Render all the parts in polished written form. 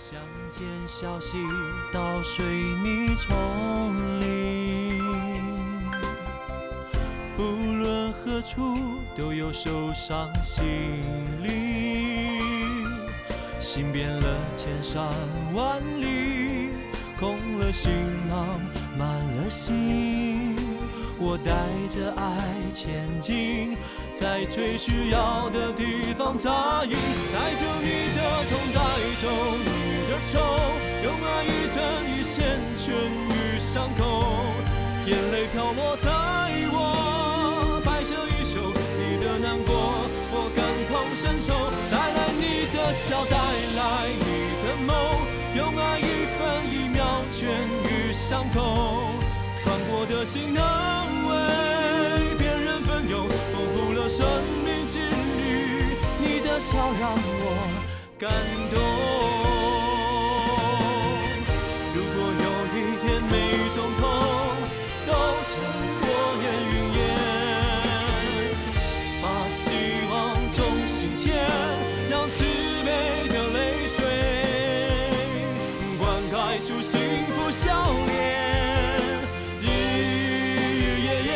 乡间小溪到水泥丛林，不论何处都有受伤心灵，行遍了千山万里，空了行囊满了心，我带着爱前进，在最需要的地方扎营，带着你的痛，带走你的愁，用爱一针一线痊愈伤口，眼泪飘落在我白色衣袖，你的难过我感同身受，带来你的笑，带来你的梦，用爱一分一秒痊愈伤口，宽阔的心能为别人分忧，丰富了生命之旅，你的笑让我感动。如果有一天每种痛都成过眼云烟，把希望种心田，让慈悲的泪水灌溉出幸福笑脸，日日夜夜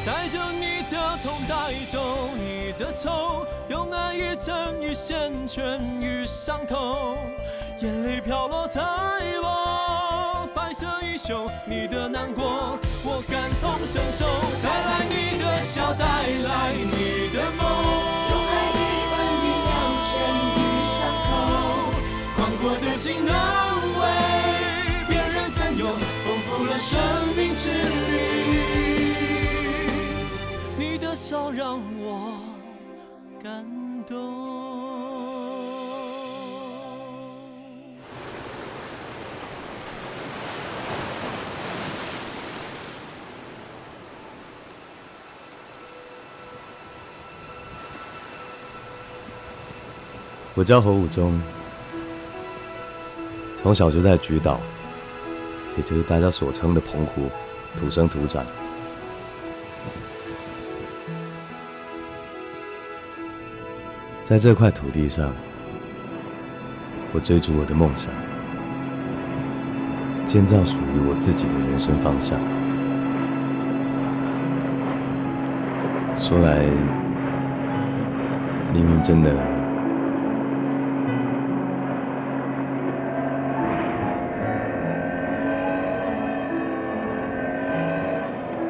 带着你的痛，带走你的愁，用爱一针一线痊愈伤口，眼泪飘落在我白色衣袖，你的难过我感同身受，带来你的笑，带来你的梦，用爱一分一秒痊愈伤口，宽阔的心能为别人分忧，丰富了生命之旅，你的笑让我感动。我叫侯武忠，从小就在菊岛，也就是大家所称的澎湖，土生土长。在这块土地上，我追逐我的梦想，建造属于我自己的人生方向。说来，命运真的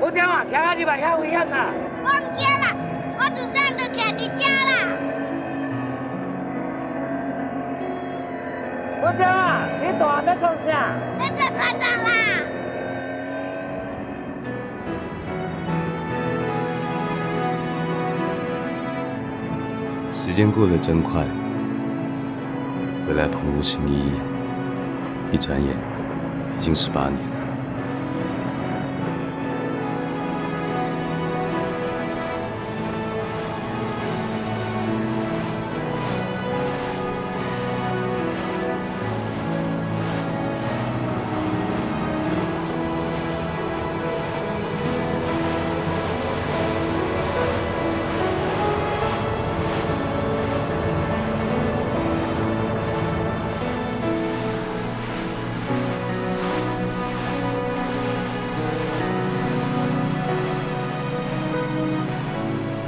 我点啊，听下去吧，遐危险啦！忘记了，我祖上都徛伫遮啦。我点啊，你大要创啥？跟着船长啦。时间过得真快，回来澎湖行医，一转眼已经18年了。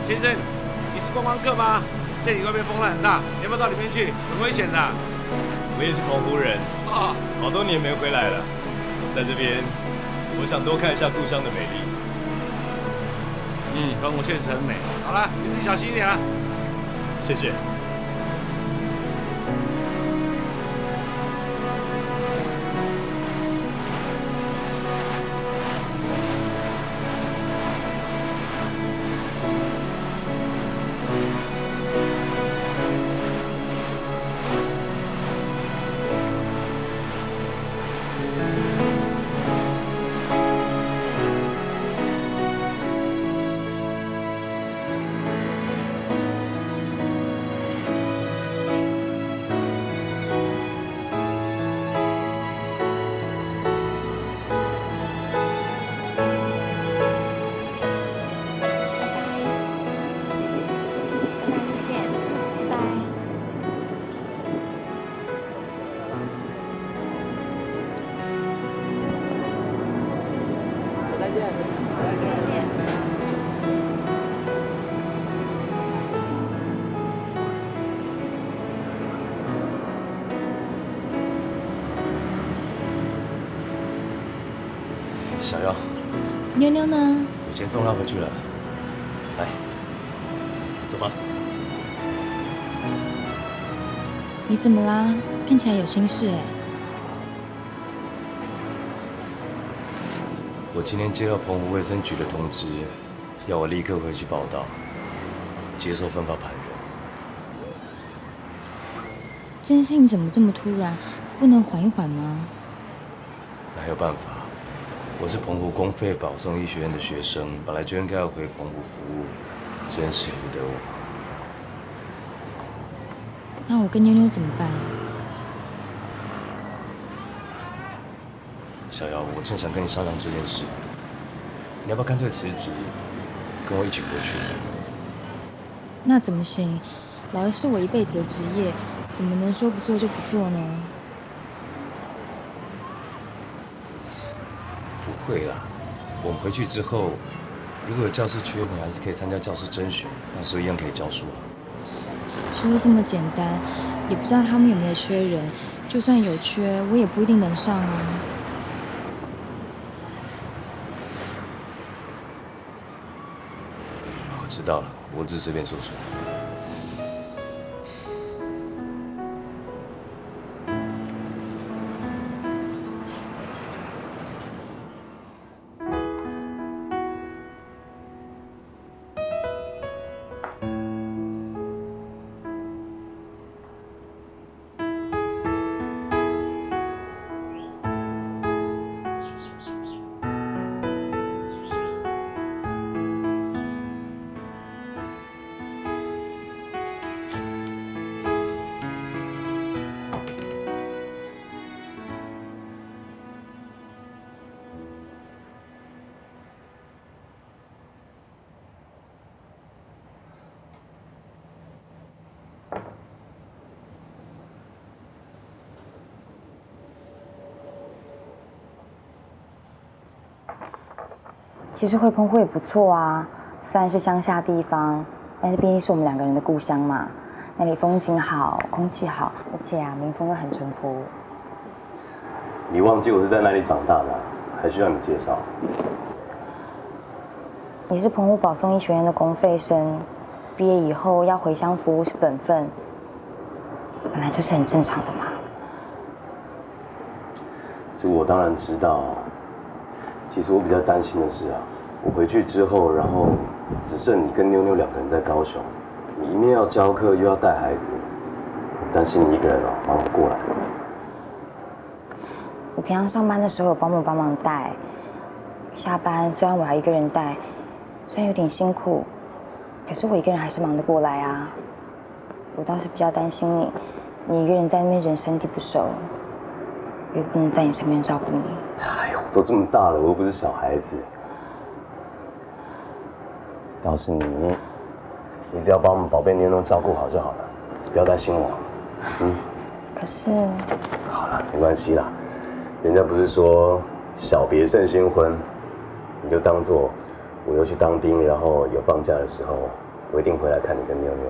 先生，你是观光客吗？这里外面风浪很大，你要不要到里面去？很危险的。我也是澎湖人，好多年没回来了。在这边，我想多看一下故乡的美丽。澎湖确实很美。好了，你自己小心一点啊。谢谢。小妖，妞妞呢？我先送她回去了。来，走吧。你怎么啦？看起来有心事哎。我今天接到澎湖卫生局的通知，要我立刻回去报道，接受分发盘人。这件事情怎么这么突然？不能缓一缓吗？哪有办法？我是澎湖公费保送医学院的学生，本来就应该要回澎湖服务，真是由不得我。那我跟妞妞怎么办？小瑶，我正想跟你商量这件事，你要不要干脆辞职，跟我一起回去？那怎么行？老师是我一辈子的职业，怎么能说不做就不做呢？不会啦，我们回去之后，如果有教师缺，你还是可以参加教师甄选，到时候一样可以教书啊。说的这么简单，也不知道他们有没有缺人。就算有缺，我也不一定能上啊。我知道了，我只是随便说说。其实回澎湖也不错啊，虽然是乡下地方，但是毕竟是我们两个人的故乡嘛。那里风景好，空气好，而且啊，民风又很淳朴。你忘记我是在哪里长大的，还需要你介绍？你是澎湖保送医学院的公费生，毕业以后要回乡服务是本分，本来就是很正常的嘛。这我当然知道。其实我比较担心的是啊，我回去之后，然后只剩你跟妞妞两个人在高雄，你一面要教课又要带孩子，我担心你一个人忙不过来。我平常上班的时候有保姆帮忙带，下班虽然我要一个人带，虽然有点辛苦，可是我一个人还是忙得过来啊。我倒是比较担心你，你一个人在那边人生地不熟，又不能在你身边照顾你。哎呦，都这么大了，我又不是小孩子。倒是你只要把我们宝贝妞妞照顾好就好了，不要担心我。可是，好了，没关系啦。人家不是说小别胜新婚，你就当做我又去当兵，然后有放假的时候，我一定回来看你跟妞妞。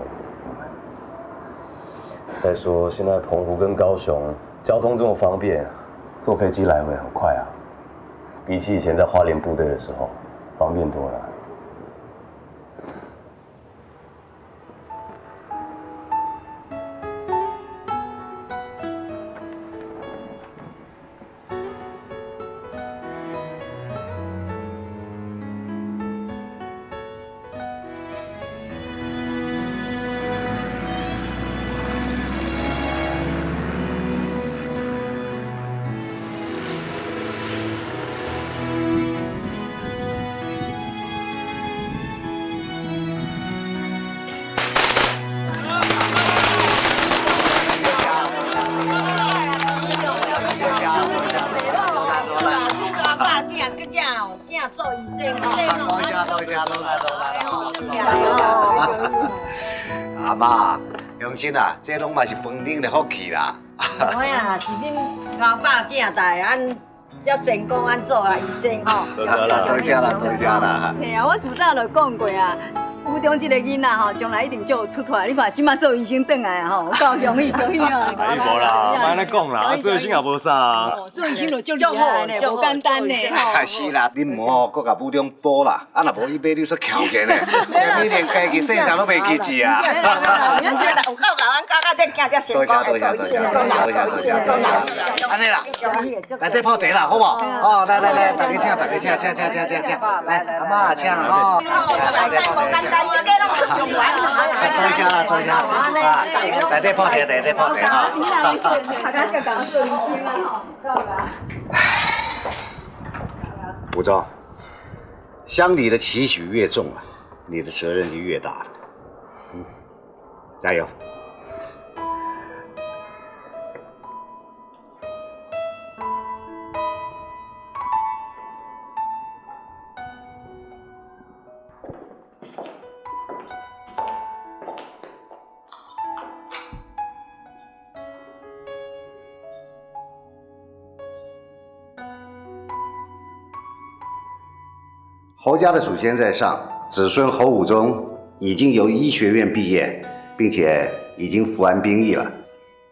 再说现在澎湖跟高雄交通这么方便。坐飞机来回很快啊，比起以前在花莲部队的时候，方便多了。阿妈，用心啊，这拢嘛是饭顶的福气啦。我呀，是恁阿爸囝带，俺遮成功安做啊，医生吼。多谢啦，多谢啦。嘿啊，我组长就讲过啊，有府中这个囡仔吼，将来一定就有出头。你看，即马做医生转来啊吼，够容易容易啊！哎，无啦，莫安尼讲啦，做医生也无啥。做医生就足厉害呢，无简单呢吼。是啦，恁无搁甲府中补啦，啊若无伊买你煞翘起呢，你连家己生啥都袂记住啊。有够甲阮教这囝才成功的做医生，安尼啦，内底泡茶啦，好无？哦，来，大家请，来，阿妈请哦。多谢啊，内底泡茶哈。武忠，乡里的期许越重啊，你的责任就越大了。加油！侯家的祖先在上，子孙侯武忠已经由医学院毕业，并且已经服完兵役了。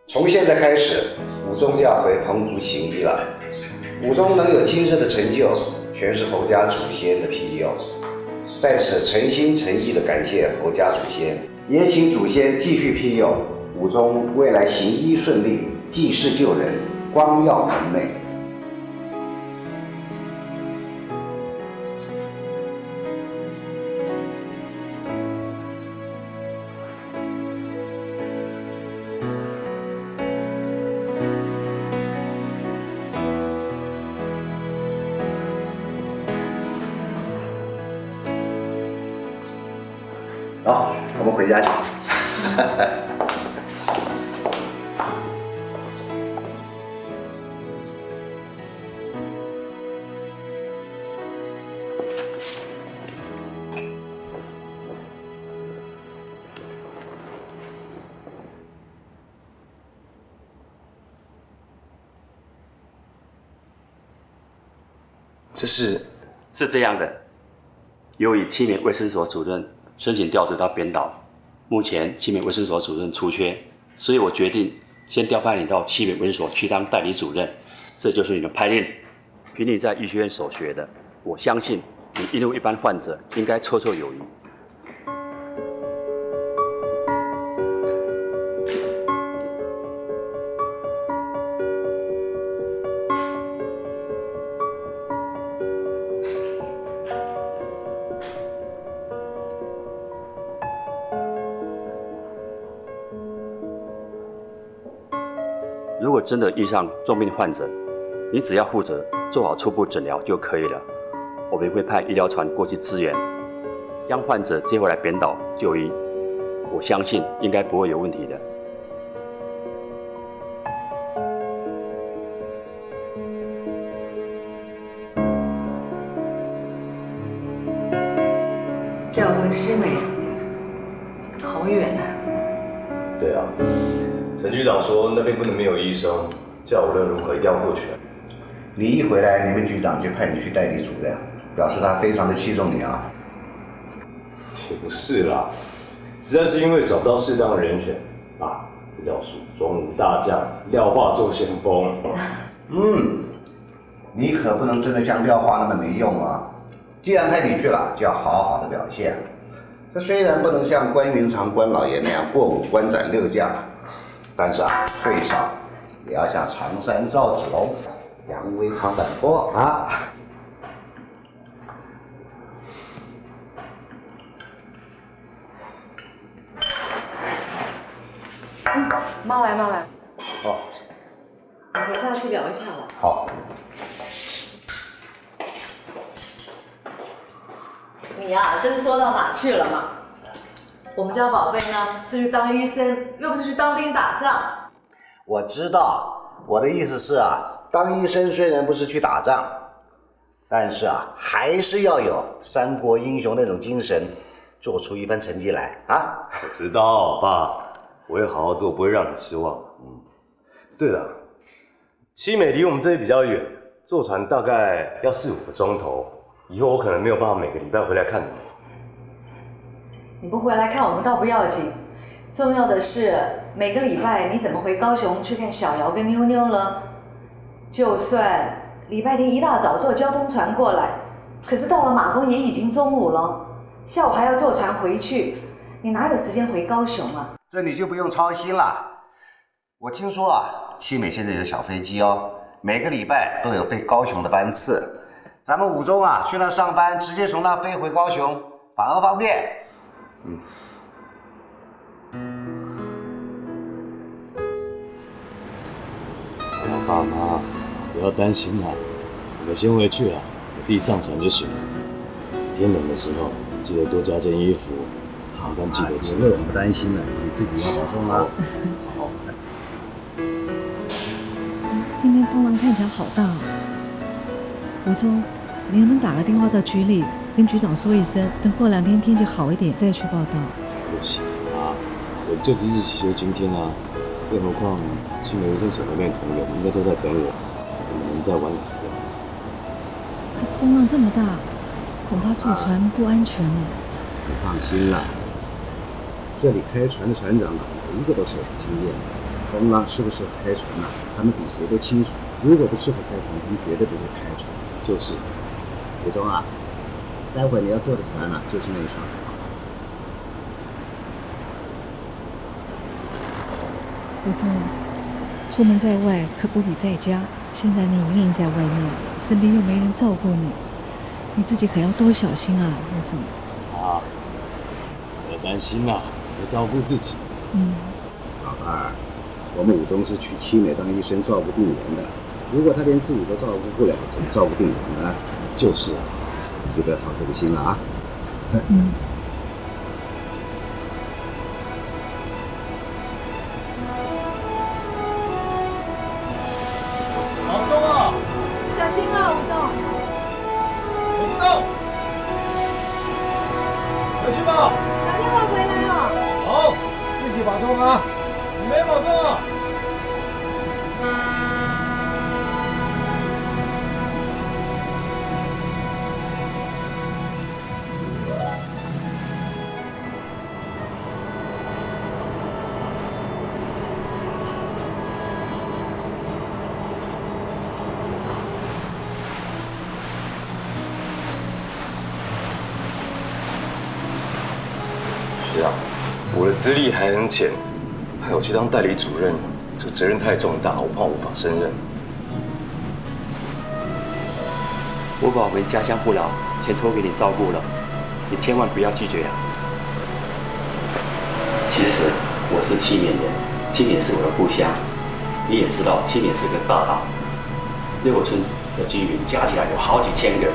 从现在开始，武忠就要回澎湖行医了。武忠能有今日的成就，全是侯家祖先的庇佑。在此诚心诚意地感谢侯家祖先，也请祖先继续庇佑武忠，未来行医顺利，济世救人，光耀门楣。好，我们回家去。这是这样的，由于七名卫生所主任申请调职到编导，目前七名卫生所主任出缺，所以我决定先调派你到七名卫生所去当代理主任，这就是你的派令。凭你在医学院所学的，我相信你应付一般患者应该绰绰有余。如果真的遇上重病患者，你只要负责做好初步诊疗就可以了。我们会派医疗船过去支援，将患者接回来编导就医。我相信应该不会有问题的。调到七美，好远啊！对啊。陈局长说那边不能没有医生，叫我无论如何一定要过去。你一回来，你们局长就派你去代理主任，表示他非常的器重你啊。也不是啦，实在是因为找不到适当的人选啊，这叫蜀中无大将，廖化做先锋。你可不能真的像廖化那么没用啊！既然派你去了，就要好好的表现。这虽然不能像关云长关老爷那样过五关斩六将，但是最少也要像常山赵子龙、扬威长坂坡啊！妈来，妈来。哦，我陪他去聊一下吧。好。你呀，真说到哪去了嘛？我们家宝贝呢，是去当医生，又不是去当兵打仗。我知道，我的意思是啊，当医生虽然不是去打仗，但是啊，还是要有三国英雄那种精神，做出一番成绩来啊！我知道，爸，我会好好做，不会让你失望。对了，七美离我们这里比较远，坐船大概要4、5个钟头，以后我可能没有办法每个礼拜回来看你。你不回来看我们倒不要紧，重要的是每个礼拜你怎么回高雄去看小瑶跟妞妞了？就算礼拜天一大早坐交通船过来，可是到了马公也已经中午了，下午还要坐船回去，你哪有时间回高雄啊？这你就不用操心了。我听说啊，七美现在有小飞机哦，每个礼拜都有飞高雄的班次。咱们武中啊，去那上班，直接从那飞回高雄，反而方便。哎呀，爸妈，不要担心啦，你们先回去啦，我自己上船就行了。天冷的时候，记得多加件衣服，早餐记得吃。为我们担心了，你自己要保重啊。好。今天风浪看起来好大哦。吴忠，你能不能打个电话到局里，跟局长说一声，等过2天天气好一点再去报道？不行啊，我就只是祈求今天啊，更何况青梅卫生所那边的同仁应该都在等我，怎么能再晚2天？可是风浪这么大，恐怕坐船不安全呢。你放心啦，这里开船的船长啊，每一个都是有经验的。风浪适不适合开船啊，他们比谁都清楚。如果不适合开船，他们绝对不会开船。就是，武忠啊，待会你要坐的船啊，就是那一艘。吴忠，出门在外可不比在家。现在你一个人在外面，身边又没人照顾你，你自己可要多小心啊，吴忠。啊，不要担心啦，要照顾自己。老二，我们武忠是去七美当医生照顾病人的，如果他连自己都照顾不了，怎么照顾病人呢？就是啊，你就不要操这个心了啊。保重啊！小心啊，吴总。我知道。回去吧。打电话回来哦。好，自己保重啊！你们也保重啊！是啊，我的资历还很浅，还我去当代理主任，这个责任太重大，我怕无法胜任。我把我们家乡父老全托给你照顾了，你千万不要拒绝啊！其实我是七缅人，七缅是我的故乡，你也知道，七缅是个大岛，6个村的居民加起来有好几千个，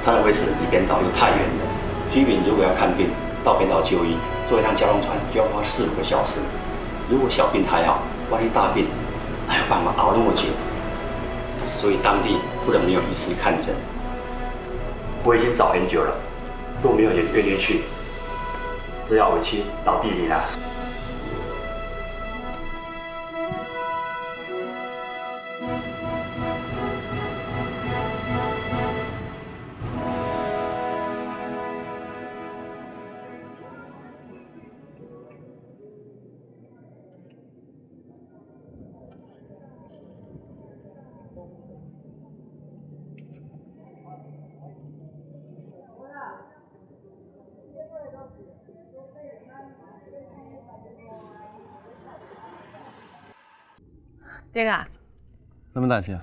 他的位置离边岛又太远了，居民如果要看病到边岛就医，坐一趟交通船就要花4、5个小时。如果小病还好，万一大病，哪有办法熬那么久？所以当地不能没有医师看诊。我已经找很久了，都没有人愿意去，只好委屈老弟你了。爹啊，什么代志啊？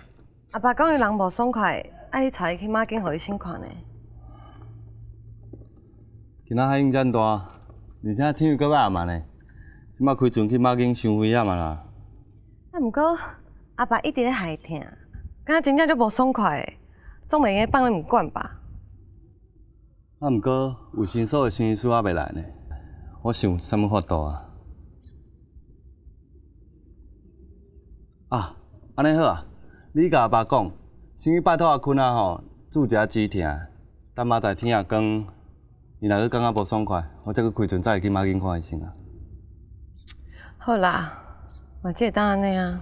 阿爸讲伊人无爽快，爱你带伊去马景，互伊先看呢。今仔海涌真大，而且天又搁要暗嘛呢，即摆开船去马景伤危险啊啦。啊，毋过阿爸一直咧害疼，敢若真正就无爽快的，总袂用放你毋管吧？啊，毋过有新手的生医师还袂来呢，我想啥物法度啊？啊，安尼好啊，你甲阿爸讲，先去拜托阿坤啊吼，煮一下止疼，等明仔天啊光，伊若去感觉无爽快，我再去开船载伊去马景看医生啊。好啦，嘛只会当安尼啊。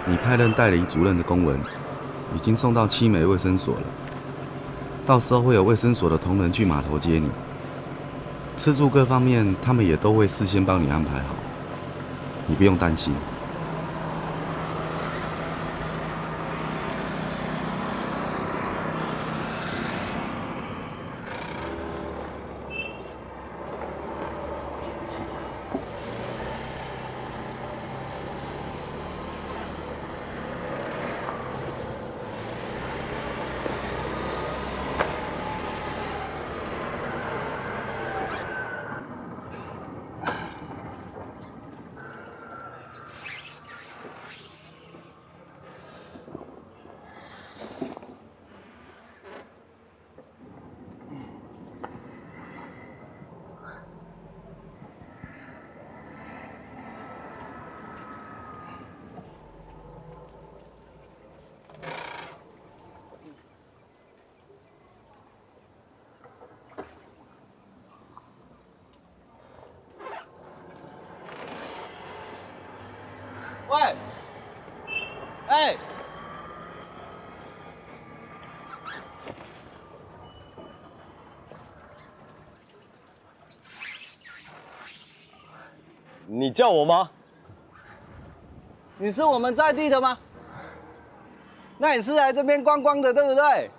你派任代理主任的公文已经送到七美卫生所了，到时候会有卫生所的同仁去码头接你。吃住各方面，他们也都会事先帮你安排好，你不用担心。喂，哎，你叫我吗？你是我们在地的吗？那你是来这边观光的，对不对？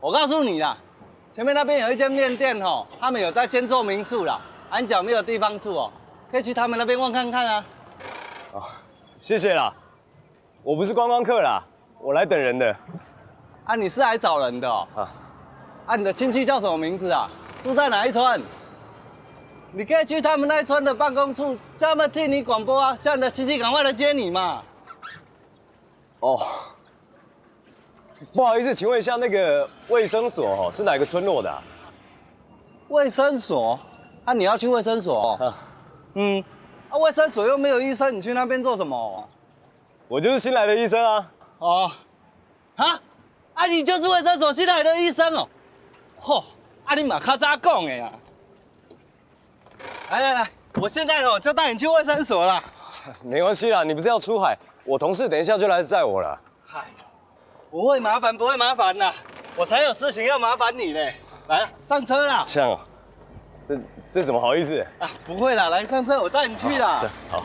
我告诉你啦，前面那边有一间面店哦，他们有在兼做民宿啦。俺脚没有地方住哦，可以去他们那边问看看啊。哦，谢谢啦，我不是观光客啦，我来等人的。啊，你是来找人的哦？啊，你的亲戚叫什么名字啊？住在哪一村？你可以去他们那一村的办公处，叫他们替你广播啊，叫你的亲戚赶快来接你嘛。哦，不好意思，请问一下，那个卫生所是哪个村落的啊？卫生所？啊，你要去卫生所？啊，卫生所又没有医生，你去那边做什么？我就是新来的医生啊。哦，啊，你就是卫生所新来的医生哦。嚯，啊，你嘛较早讲的啊。来，我现在就带你去卫生所啦。没关系啦，你不是要出海？我同事等一下就来载我了。嗨，不会麻烦啦，我才有事情要麻烦你嘞。来，上车啦。这样哦，这怎么好意思？啊，不会啦，来上车，我带你去啦。好。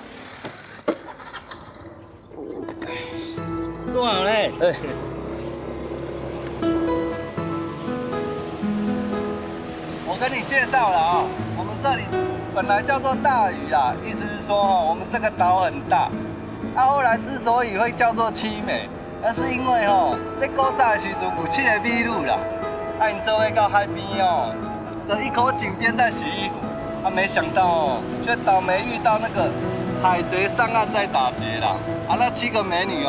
坐好嘞。哎。我跟你介绍了啊，我们这里本来叫做大屿啦，意思是说我们这个岛很大。后来之所以会叫做七美，那是因为在古早的时阵有7个美女啦，因做伙到海边就一口井边在洗衣服，没想到却倒霉遇到那个海贼上岸在打劫啦，那7个美女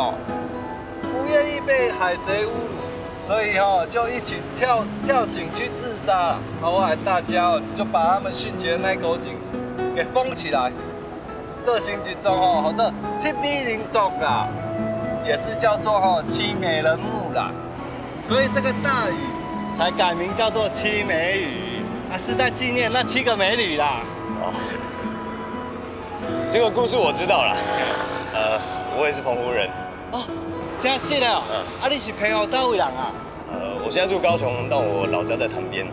不愿意被海贼侮辱，所以就一起跳井去自杀。后来大家就把他们殉节的那口井给封起来。这行之中这7美人族啦，也是叫做七美人墓啦，所以这个大屿才改名叫做七美屿，是在纪念那7个美女啦。哦，这个故事我知道啦。我也是澎湖人。哦，真是的哦。啊，你是澎湖哪位人啊？我现在住高雄，但我老家在潭边。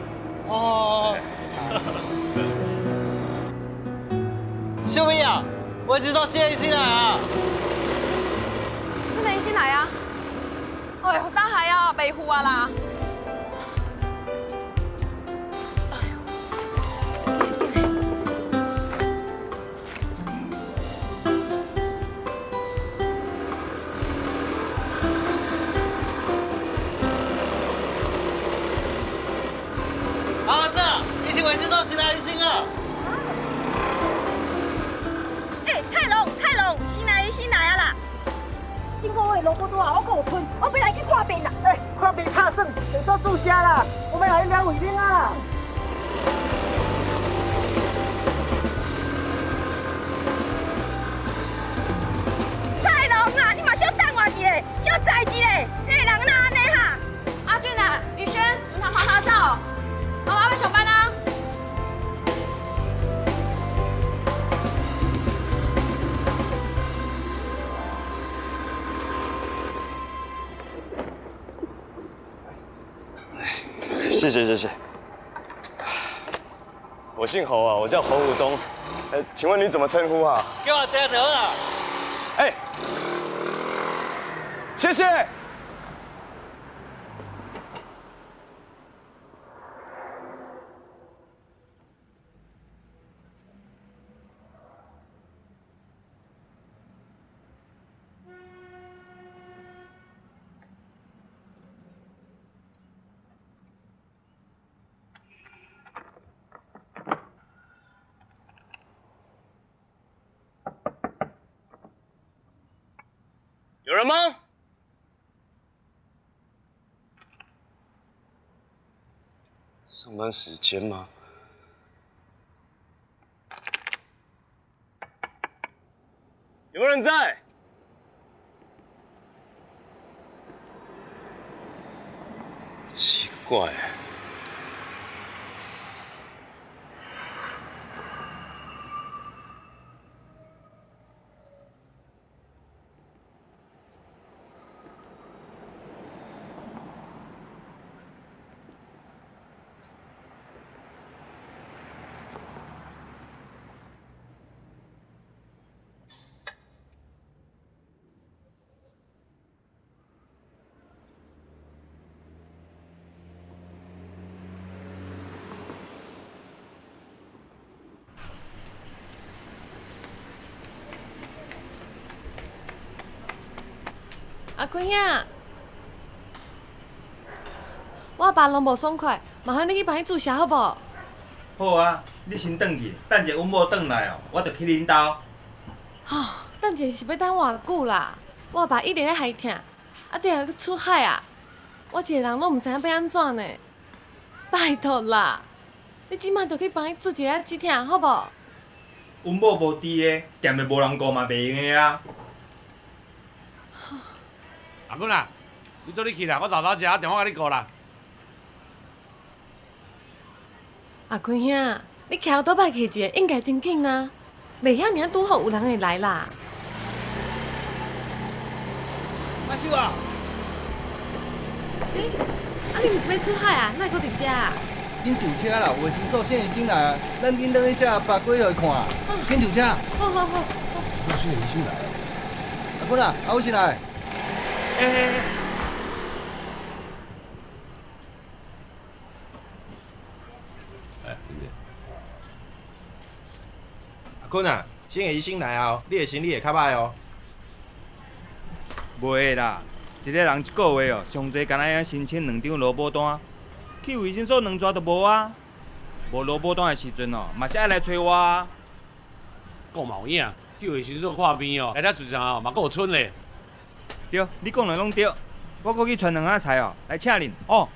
哦。秀美啊，我知道新来啊。新年新来啊！哎呦，大海啊，北湖啊啦。我知道新来新啊！泰龙，新来啊啦！经过我龙骨多啊，我讲村，我要来去看病啦。看病拍算，先说注下啦，我们来量胃病啊。泰龙啊，你嘛小等我一下，小载一下，这个人哪安尼哈？阿俊啊，宇轩，你好好走，我要上班啊。谢谢谢谢。我姓侯啊，我叫侯武忠。请问你怎么称呼啊？给我点头啊！哎，谢谢。有人吗？上班时间吗？有没有人在？奇怪。阿坤呀，我爸拢无爽快，麻烦你去帮伊注射好无？好啊，你先转去，等者阮某转来哦，我就去恁兜。吼，等者是要等偌久啦？我爸一直咧害痛，啊，等下去出海啊！我一个人拢毋知影要安怎呢？拜托啦，你即马就去帮伊注一下止痛好无？阮某无伫个，店内无人顾嘛袂用个啊。阿坤啊，你做你去啦，我豆豆食，电话甲你顾啦。阿坤兄，你徛倒摆去一个，应该真紧啊，袂遐尔拄好有人会来啦。阿秀啊！啊，你毋是要出海啊？哪会搁伫遮啊？紧上车啦，卫生所现医生来，咱紧等去遮把鬼互伊看，紧上车。好好好。我现医生来。阿坤啊，阿伟先来。阿坤啊，先医生来后，你的身体会较歹哦。袂啦，一个人一个月哦，上侪敢若要申请2张劳保单，去卫生所2抓都无啊。无劳保单的时阵哦，嘛是爱来找我啊。讲嘛有影，去卫生所看病哦，来遮一阵哦，嘛阁有剩咧。对，你讲的拢对，我阁去传2仔菜哦，来请恁哦。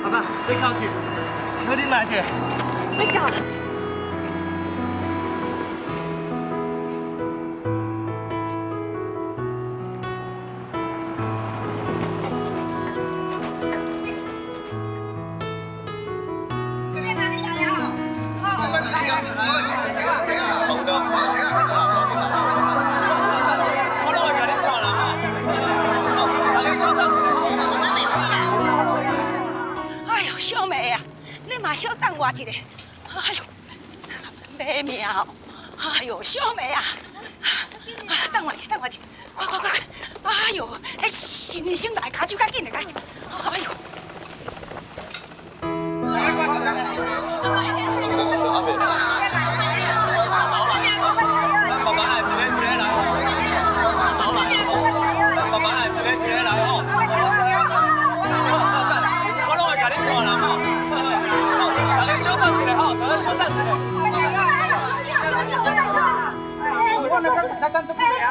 阿爸，你靠去，小恁来者。你搞。哎呦，小妹啊，你嘛小等我一下。哎呦，没命哦！哎呦，小妹啊，等我一下，等我一下，快快快快！哎呦，哎，新医生来，脚手较紧的，快！哎呦。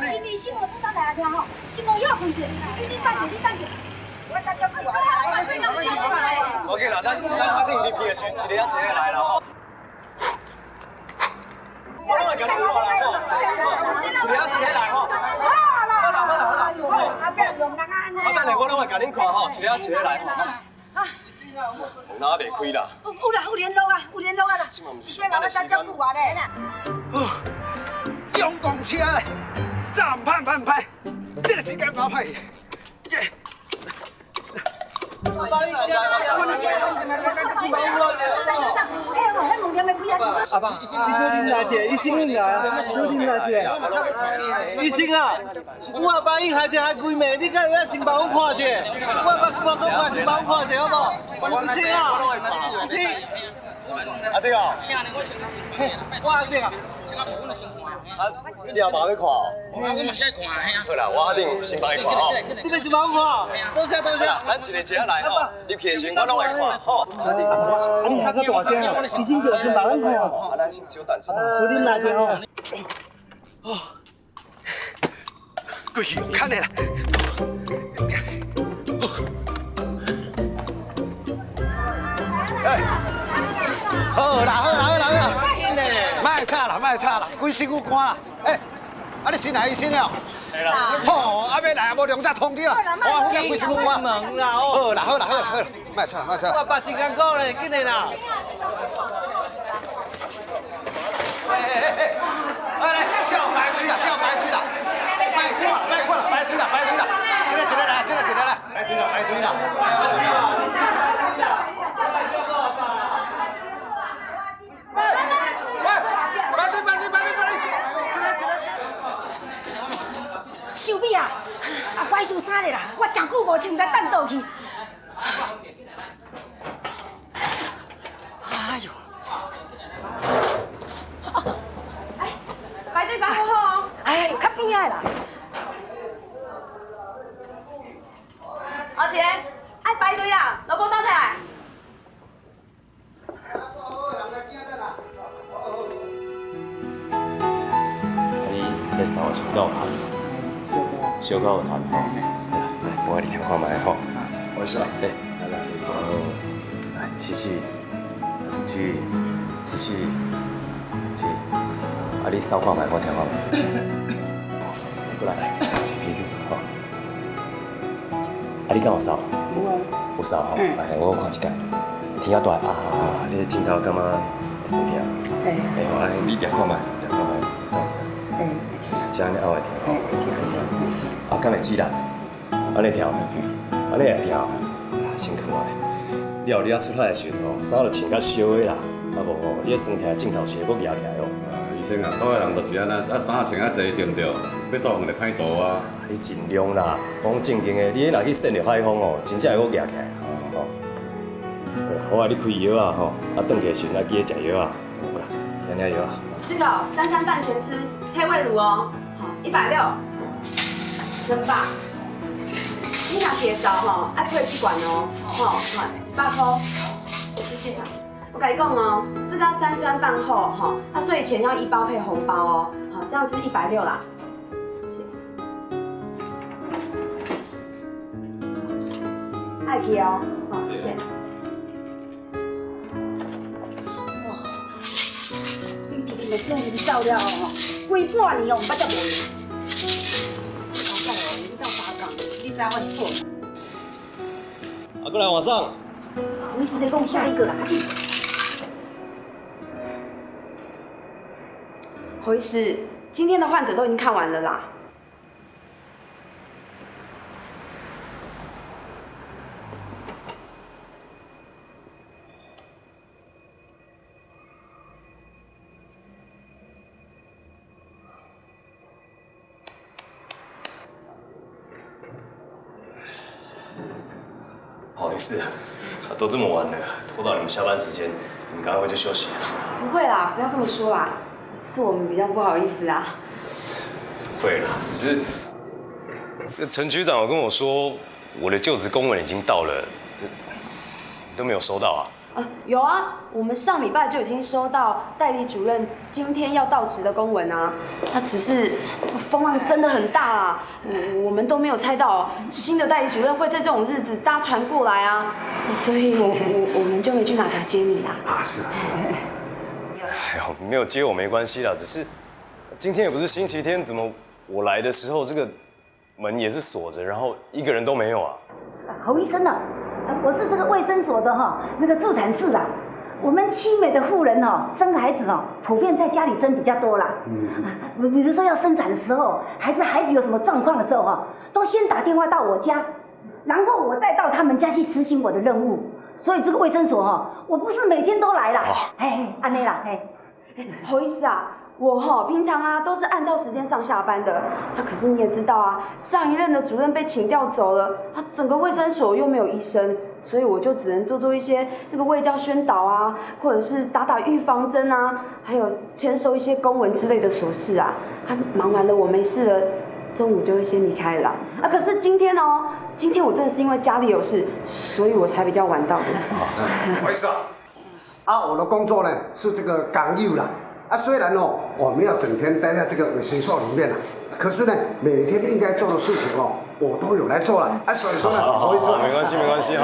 新医生，我拄才来听吼，心无药控制，你等者，你等者，我等照顾我。OK 啦，咱定 VP 的时，一个来啦吼。赶紧过来吼，一个来吼。好啦，我等下我拢会甲恁看吼，一个来吼。门也袂开啦。有联络啊啦。这人要等这久啊咧。用公车嘞，站判，这个时间搞歹。阿爸，你小林来者，你真来啊？小林来者，医生啊，我阿爸因害者还规暝，你敢会先帮我看者？我先帮我看者好不？医生啊，医生，阿弟哦，我阿弟啊。啊，你也帮你看哦。我嘛是爱看嘿啊。好啦，我一定先帮你看哦。你要先帮我看，多谢。咱一个来吼，你起先我拢会看吼。啊，你还个大声哦，医生就先帮你看哦。啊，咱先小等一下。小林来者哦。哦，过去看的啦。哎，好啦，卖吵啦，规身躯汗啦。哎，啊你新来医生了？是啦。好，啊要来无两只通知啊。我规身躯汗。门啦哦。好啦，卖吵。我爸真艰苦咧，紧的啦。来，叫排队啦！卖看啦，排队啦！这个来，排队啦！秀美啊，歹输衫咧啦，我真久无穿，唔知等倒去。哎呦！排队排好哦。哎，较边仔啦。阿姐，爱排队啦，萝卜倒起来。你扫是够弹，小可有弹吼。来，我给你听看卖吼。我说，来，然后来，47，啊，你扫看卖，我听看卖。过来，是皮肤吼。啊，你敢有扫？有啊。有扫吼，哎，我看一下。天啊大啊，你镜头感觉会酸痛。哎，好，你抓看卖，哎。这样你后会跳，啊，敢会指力？安尼跳，安尼会跳，辛苦啊！了后你啊出海的时候，衫就穿较少的啦，啊无吼，你酸痛镜头斜搁夹起来哦。医生啊，好的人就是安那，啊衫穿啊济对唔对？要做饭就歹做啊。你尽量啦，讲正经的，你若去晒着海风哦，真正会搁夹起来，吼。好啊，你开药啊吼，啊转去时啊记得食药啊，好啦，吃点药啊。这个3餐饭前吃，配胃乳哦。好，160，能吧？你若血烧吼，爱配气管哦，吼，100块，谢谢。我跟你讲哦，这叫3餐饭后哈，他睡前要1包配红包哦，好，这样是160啦。谢。爱记哦，好，谢谢。你这营造了哦，规半年哦，毋捌遮无用。搞到哦，你到3工，你知我是报。啊，过来晚上。你是在讲下一个啦？侯医师，今天的患者都已经看完了啦。不好意思，都这么晚了，拖到你们下班时间，你们赶快回去休息。不会啦，不要这么说啦，是我们比较不好意思啊。不会啦，只是陈局长有跟我说，我的就职公文已经到了，这都没有收到啊。有啊，我们上礼拜就已经收到代理主任今天要到职的公文啊。他只是风浪真的很大啊，我们都没有猜到新的代理主任会在这种日子搭船过来啊，所以我们就没去码头接你啦。啊，是啊。哎呦，没有接我没关系啦，只是今天也不是星期天，怎么我来的时候这个门也是锁着，然后一个人都没有啊？侯医生呢？我是这个卫生所的那个助产士啦。我们七美的妇人生孩子普遍在家里生比较多啦。比如说要生产的时候，孩子有什么状况的时候都先打电话到我家，然后我再到他们家去实行我的任务。所以这个卫生所我不是每天都来啦。安内啦，侯医师啊。我平常都是按照时间上下班的，可是你也知道啊，上一任的主任被请调走了，整个卫生所又没有医生，所以我就只能做一些这个卫教宣导啊，或者是打预防针啊，还有签收一些公文之类的琐事啊。忙完了我没事了，中午就会先离开了啦。可是今天我真的是因为家里有事，所以我才比较晚到的。不好意思我的工作呢是这个港务啦。虽然我没有整天待在这个卫生所里面啦，可是呢，每天应该做的事情我都有来做了。所以说呢，所以说没关系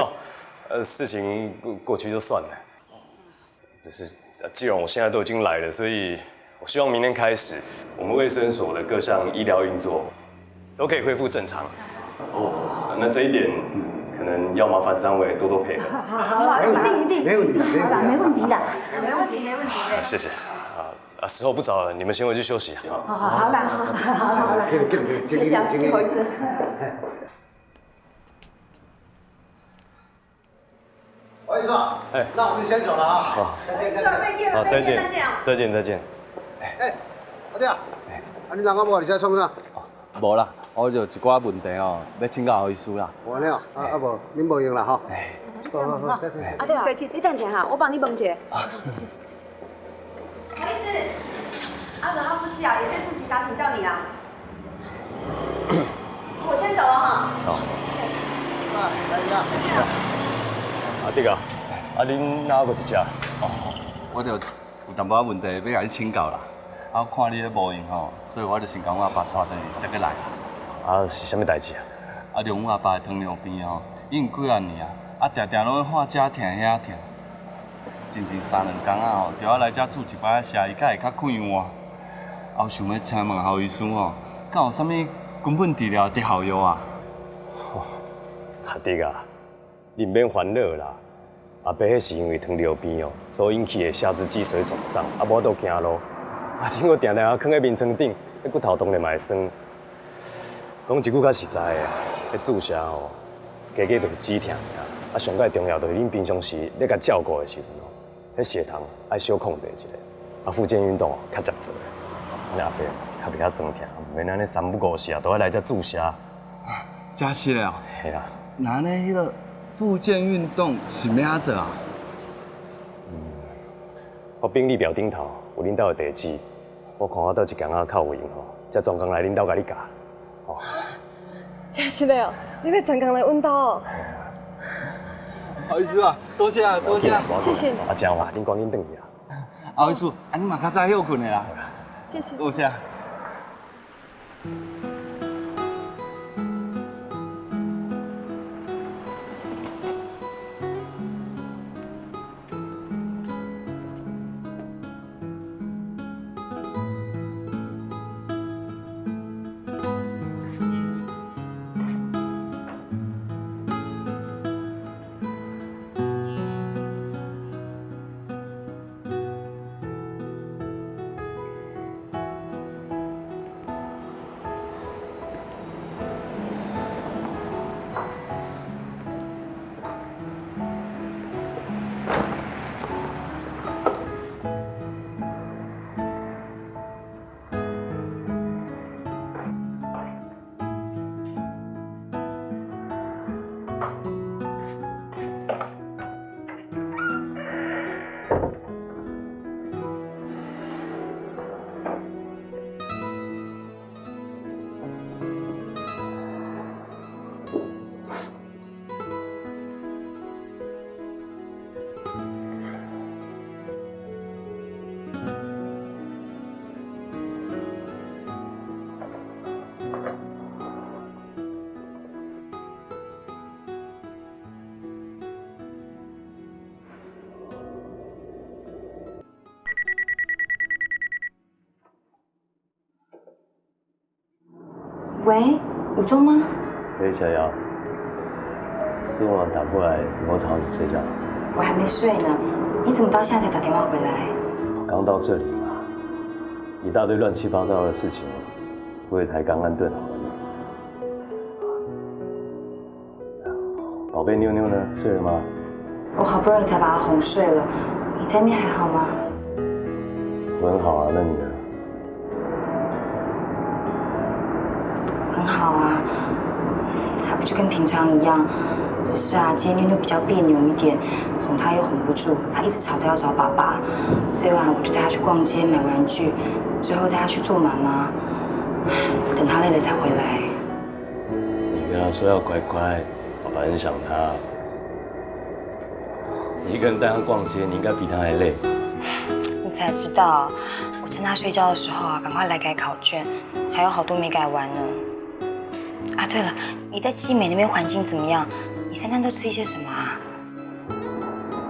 事情过去就算了。只是既然我现在都已经来了，所以我希望明天开始，我们卫生所的各项医疗运作都可以恢复正常。那这一点可能要麻烦3位多多配合。好，一定，没问题啦。没问题的。谢谢。时候不早了，你们先回去休息。好啦，谢谢侯医生。侯医生，那我们先走了啊。好，再见。阿弟啊，你人我无你在创啥？无啦，我就一寡问题要请教侯医师啦。完了，无，恁无用啦好。好，再见。阿弟啊，你等一下我帮你问一下。侯医师，阿伦夫妻有些事情想请教你啦。我先走了哈。好。阿弟啊，恁哪个一只？我就有淡薄问题要甲你请教啦。看你咧无闲所以我就先甲我阿爸带转去，才过来。是啥物代志啊？就阮阿爸的糖尿病已经几啊年定定拢看这疼遐疼。静3、2天就要来遮住一摆食，伊才会较快活。我想要请问侯医生敢有啥物根本治疗的效药啊？阿弟啊，你唔免烦恼啦。阿伯迄是因为糖尿病所引起的下肢脊髓肿胀，无都行路。你我定定囥喺面床顶，迄骨头当然嘛会酸。讲一句较实在的，迄注射加就是止疼尔。上界重要就是恁平常时咧甲照顾的时阵迄血糖爱小控制一下。复健运动较常做。安尼阿伯较袂遐酸疼，免安尼3不5时都要来遮注射。真是嘞系啦。那呢，迄个复健运动是咩啊做啊？我病历表顶头有恁兜的地址，我看我倒一间较有用才专工来恁兜甲你教。真是嘞你可专工来阮兜侯医师啊，多谢。谢谢。真话，恁赶紧转去啊。侯医师，你嘛较早休困的啦。谢谢。多谢。喂，武忠吗？喂，小姚，昨晚打过来，有没有吵你睡觉？我还没睡呢，你怎么到现在才打电话回来？刚到这里嘛，一大堆乱七八糟的事情，我也才刚安顿好而已。宝贝妞妞呢？睡了吗？我好不容易才把她哄睡了，你在那边还好吗？我很好啊，那你呢？很好啊，还不就跟平常一样。只是啊，今天妞妞比较别扭一点，哄她又哄不住，她一直吵着要找爸爸，所以啊，我就带她去逛街买玩具，之后带她去做妈妈，等她累了才回来。你跟她说要乖乖，爸爸很想她。你一个人带她逛街，你应该比她还累。你才知道，我趁她睡觉的时候啊，赶快来改考卷，还有好多没改完呢。啊，对了，你在七美那边环境怎么样？你3餐都吃一些什么啊？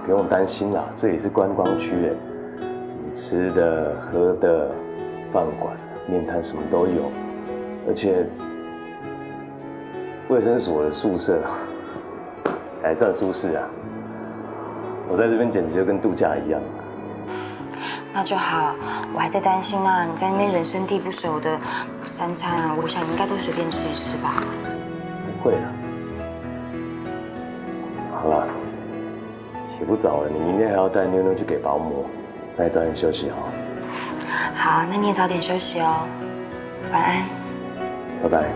不用担心啦，这里是观光区哎，什么吃的、喝的、饭馆、面摊什么都有，而且卫生所的宿舍还算舒适啊。我在这边简直就跟度假一样。那就好，我还在担心啊，你在那边人生地不熟的，3餐啊，我想你应该都随便吃一吃吧。不会啦。好啦，也不早了，你明天还要带妞妞去给保姆，那你早点休息好。好，那你也早点休息哦，晚安。拜拜。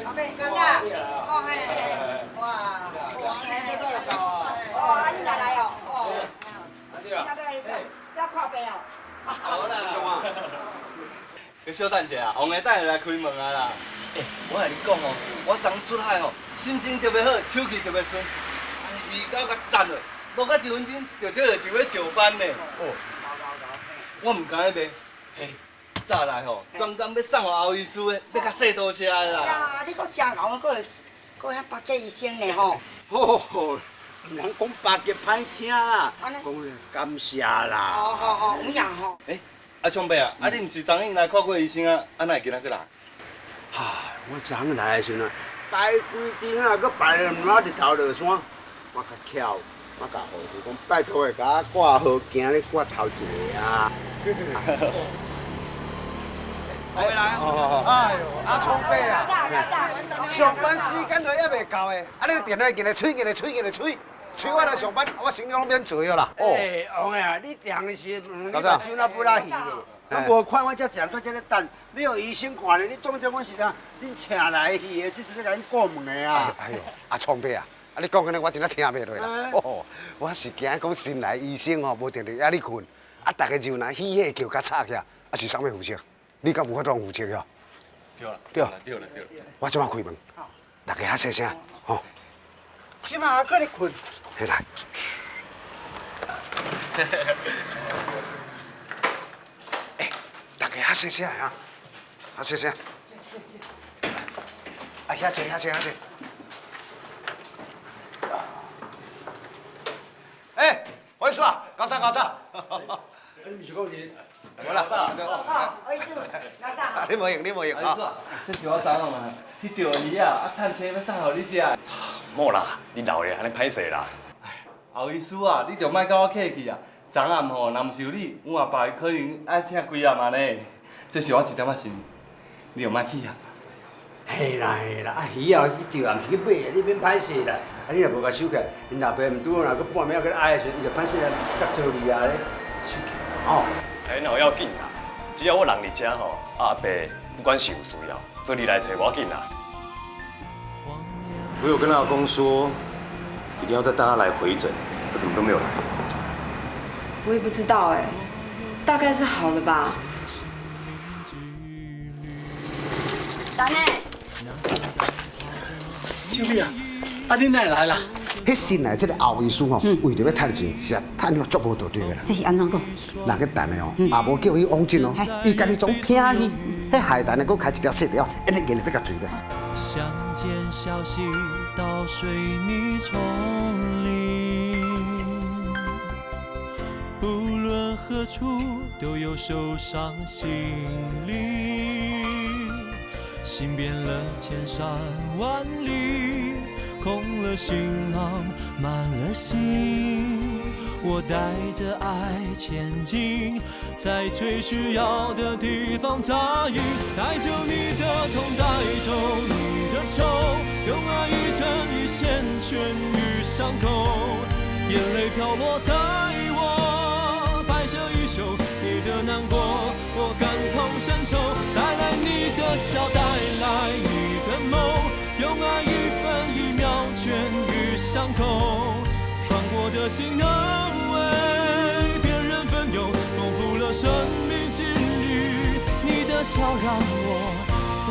阿妹，刚才，哦嘿嘿，哇，哦，安尼来哦，哦，要靠背哦。好啦，你小等者啊，王个等下来开门啊啦。我甲你讲哦，我昨出海哦，心情特别好，手气特别顺，鱼到甲淡了，落到1分钟就钓到一尾石斑呢。哦，我唔敢买，嘿。早来吼，专工要送互侯医师的，要甲说多谢啦。呀，你搁真牛，搁遐巴结医生呢吼。哦，唔通讲巴结歹听啦，讲感谢啦。好好好，有影吼。阿昌伯啊，你毋是昨昏来看过医生啊？哪会今仔过来？哈，我昨昏来的时阵啊，排规阵啊，搁排了唔少日头落山，我较巧，我甲护士讲拜托的，甲我挂号行咧挂头一个啊。回来。哎呦，阿聪伯啊，上班时间都还未到诶，啊你电话进来催，催我来上班，我生意拢免做啦。哦，王啊，你定是你把酒那不拉稀的，我无看我才正在这咧等，你有医生看咧，你当作我是啥？恁请来去的，这是咧甲恁过问的啊。哎呦，阿聪伯啊，啊你讲安尼我真正听袂落啦。哦，我是惊讲新来医生吼，无定定遐哩困，啊大家就拿喜喜叫甲吵起，啊是啥物负责？你敢有法当负责哦？对了。我即马开门，大家遐细声，吼。即马还搁咧困。起来。大家遐细声啊，遐细声。啊，遐坐。我意思啊，搞早。你毋是讲你？我啦，好意思，老早。你无用啊！这是我昨晚啊去钓鱼啊，趁钱要送互你食。莫啦，你老的安尼歹势啦。侯医师啊，你着莫甲我客气啊！昨暗吼，若毋是有你，阮阿爸可能爱听规暗暝呢。这是我一点仔心意，你着莫气啊。嘿啦，啊鱼啊，就也毋是去买的，你免歹势啦。啊，你若无甲收起来，因老爸毋拄好，若搁半暝搁哀的时阵，伊就歹势来砸做你啊咧，收起来哦。哎，那要紧啦，只要我人伫遮吼，阿伯不管是有需要，做你来找我紧啦。我有跟阿公说，一定要再带他来回诊，他怎么都没有来？我也不知道哎，大概是好了吧。丹内，小丽啊，啊你哪来啦？迄新来这个后医师吼，为着要趁钱，是啊，趁了足无道对个啦。这是安怎讲？人去等的哦，也无叫伊往进哦，伊家己总听去，迄害蛋的，佮开一条细条，一日硬日要甲追的。相见消息到水泥丛林，不论何处都有受伤心灵，心变了千山万里，空了行囊满了心，我带着爱前进，在最需要的地方扎营，带走你的痛，带走你的愁，用爱一针一线痊愈伤口，眼泪飘落在我拍摄一宿，你的难过我感同身受，带来你的笑，带来你的梦，用爱一分一秒痊愈伤口，宽阔的心能为别人分忧，丰富了生命之旅，你的笑让我感